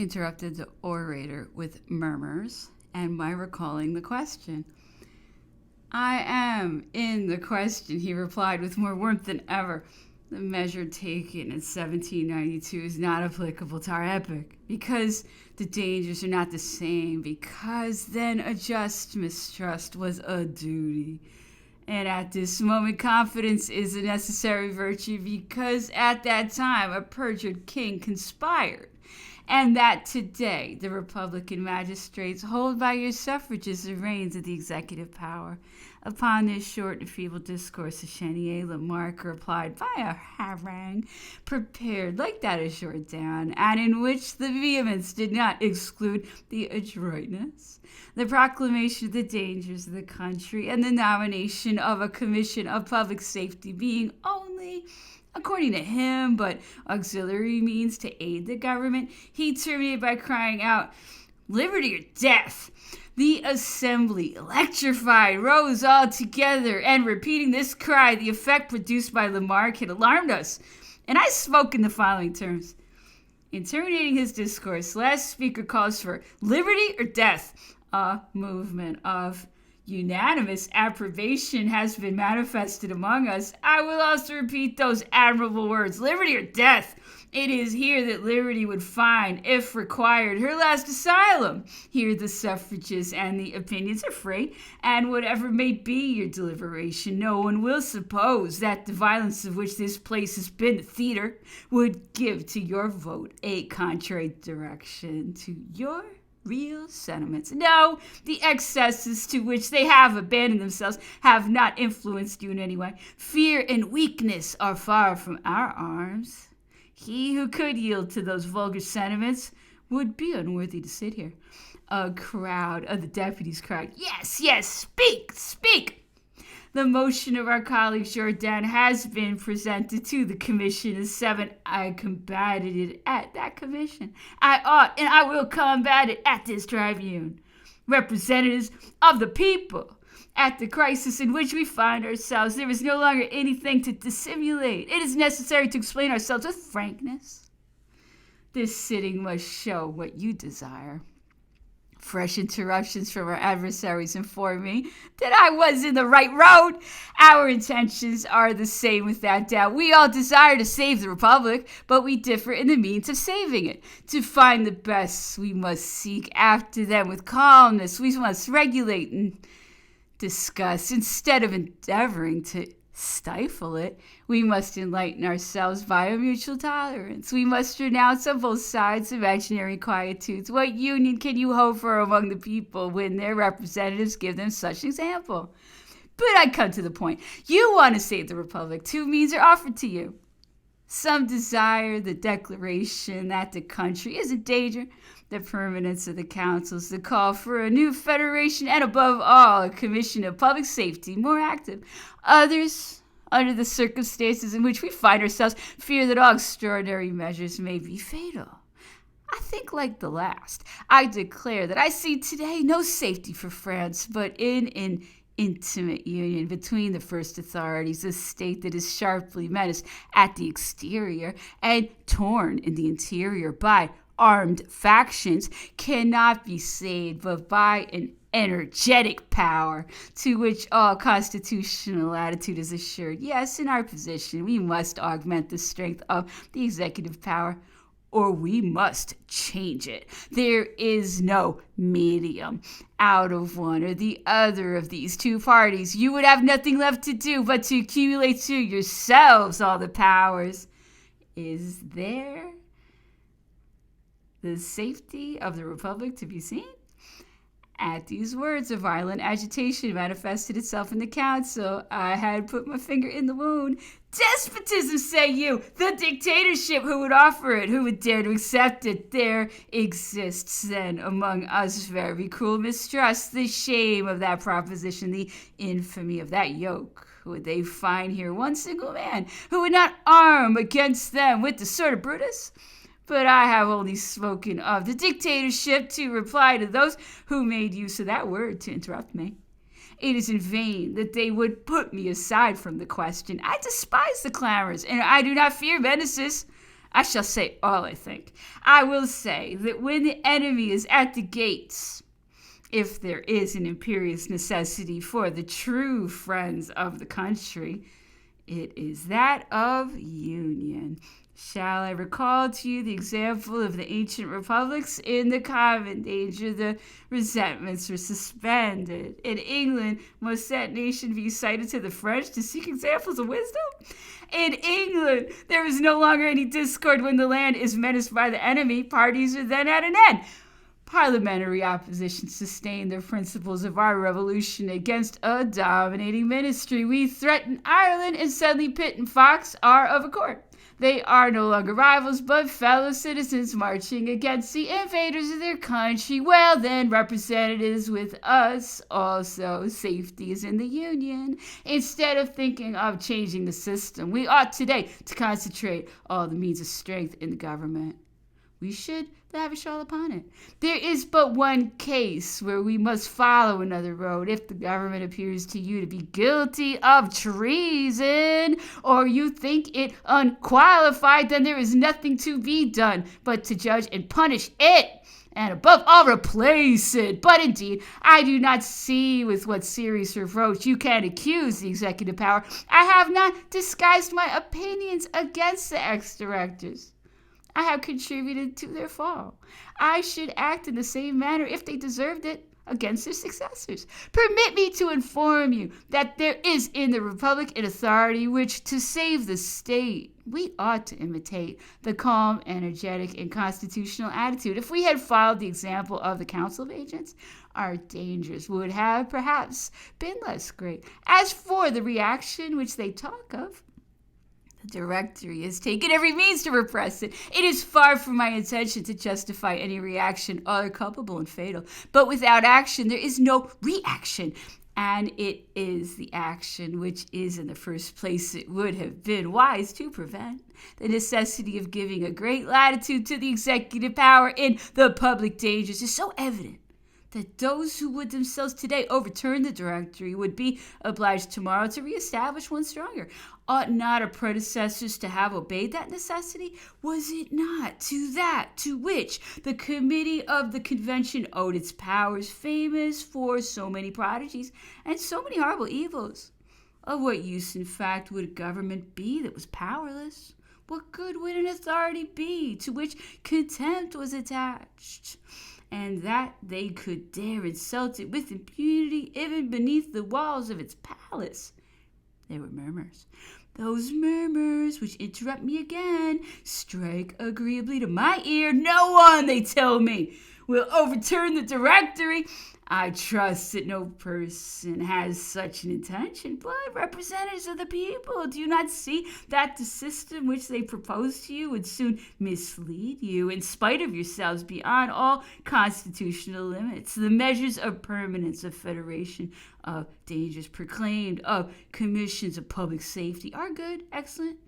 interrupted the orator with murmurs and by recalling the question. I am in the question, he replied with more warmth than ever. The measure taken in 1792 is not applicable to our epoch, because the dangers are not the same, because then a just mistrust was a duty. And at this moment, confidence is a necessary virtue, because at that time a perjured king conspired, and that today the Republican magistrates hold by your suffrages the reins of the executive power. Upon this short and feeble discourse, the Chenier Lamarck replied by a harangue prepared like that of Jourdan, and in which the vehemence did not exclude the adroitness, the proclamation of the dangers of the country, and the nomination of a commission of public safety being only, according to him, but auxiliary means to aid the government. He terminated by crying out, "Liberty or death!" The assembly, electrified, rose all together, and repeating this cry, the effect produced by Lamarck had alarmed us. And I spoke in the following terms. In terminating his discourse, last speaker calls for liberty or death. A movement of unanimous approbation has been manifested among us. I will also repeat those admirable words, liberty or death. It is here that liberty would find, if required, her last asylum. Here the suffrages and the opinions are free, and whatever may be your deliberation, no one will suppose that the violence of which this place has been the theater would give to your vote a contrary direction to your real sentiments. No, the excesses to which they have abandoned themselves have not influenced you in any way. Fear and weakness are far from our arms. He who could yield to those vulgar sentiments would be unworthy to sit here. A crowd of the deputies cried, "Yes, yes, speak, speak!" The motion of our colleague Jourdan has been presented to the commission of 7. I combated it at that commission. I ought and I will combat it at this tribune. Representatives of the people, at the crisis in which we find ourselves, there is no longer anything to dissimulate. It is necessary to explain ourselves with frankness. This sitting must show what you desire. Fresh interruptions from our adversaries inform me that I was in the right road. Our intentions are the same without doubt. We all desire to save the Republic, but we differ in the means of saving it. To find the best, we must seek after them with calmness. We must regulate and discuss instead of endeavoring to stifle it. We must enlighten ourselves by a mutual tolerance. We must renounce on both sides imaginary quietudes. What union can you hope for among the people when their representatives give them such an example? But I come to the point. You want to save the Republic. 2 means are offered to you. Some desire the declaration that the country is in danger, the permanence of the councils, the call for a new federation, and above all, a commission of public safety more active. Others, under the circumstances in which we find ourselves, fear that all extraordinary measures may be fatal. I think like the last. I declare that I see today no safety for France, but in an intimate union between the first authorities, a state that is sharply menaced at the exterior and torn in the interior by armed factions, cannot be saved but by an energetic power to which all constitutional attitude is assured. Yes, in our position, we must augment the strength of the executive power, or we must change it. There is no medium. Out of one or the other of these 2 parties, you would have nothing left to do but to accumulate to yourselves all the powers. Is there the safety of the Republic to be seen? At these words, a violent agitation manifested itself in the council. I had put my finger in the wound. Despotism, say you! The dictatorship! Who would offer it? Who would dare to accept it? There exists then among us very cruel mistrust, the shame of that proposition, the infamy of that yoke. Would they find here one single man who would not arm against them with the sword of Brutus? But I have only spoken of the dictatorship to reply to those who made use of that word to interrupt me. It is in vain that they would put me aside from the question. I despise the clamors, and I do not fear menaces. I shall say all I think. I will say that when the enemy is at the gates, if there is an imperious necessity for the true friends of the country, it is that of union. Shall I recall to you the example of the ancient republics? In the common danger, the resentments were suspended. In England, must that nation be cited to the French to seek examples of wisdom? In England, there is no longer any discord when the land is menaced by the enemy. Parties are then at an end. Parliamentary opposition sustained the principles of our revolution against a dominating ministry. We threaten Ireland, and suddenly Pitt and Fox are of accord. They are no longer rivals, but fellow citizens marching against the invaders of their country. Well then, representatives with us also. Safety is in the Union. Instead of thinking of changing the system, we ought today to concentrate all the means of strength in the government. We should lavish all upon it. There is but one case where we must follow another road. If the government appears to you to be guilty of treason, or you think it unqualified, then there is nothing to be done but to judge and punish it, and above all, replace it. But indeed, I do not see with what serious reproach you can accuse the executive power. I have not disguised my opinions against the ex-directors. I have contributed to their fall. I should act in the same manner, if they deserved it, against their successors. Permit me to inform you that there is in the Republic an authority which, to save the state, we ought to imitate the calm, energetic, and constitutional attitude. If we had followed the example of the Council of Agents, our dangers would have perhaps been less great. As for the reaction which they talk of, the Directory has taken every means to repress it. It is far from my intention to justify any reaction other culpable and fatal. But without action, there is no reaction. And it is the action which is in the first place it would have been wise to prevent. The necessity of giving a great latitude to the executive power in the public dangers is so evident that those who would themselves today overturn the Directory would be obliged tomorrow to reestablish one stronger. Ought not our predecessors to have obeyed that necessity? Was it not to that to which the committee of the convention owed its powers, famous for so many prodigies and so many horrible evils? Of what use, in fact, would a government be that was powerless? What good would an authority be to which contempt was attached, and that they could dare insult it with impunity even beneath the walls of its palace? There were murmurs. Those murmurs, which interrupt me again, strike agreeably to my ear. No one, they tell me, will overturn the Directory. I trust that no person has such an intention, but representatives of the people, do you not see that the system which they propose to you would soon mislead you, in spite of yourselves, beyond all constitutional limits? The measures of permanence, of federation, of dangers proclaimed, of commissions of public safety are good, excellent.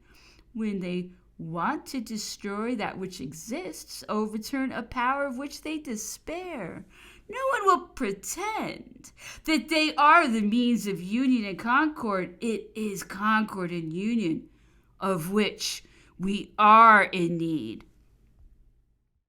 When they want to destroy that which exists, overturn a power of which they despair. No one will pretend that they are the means of union and concord. It is concord and union of which we are in need.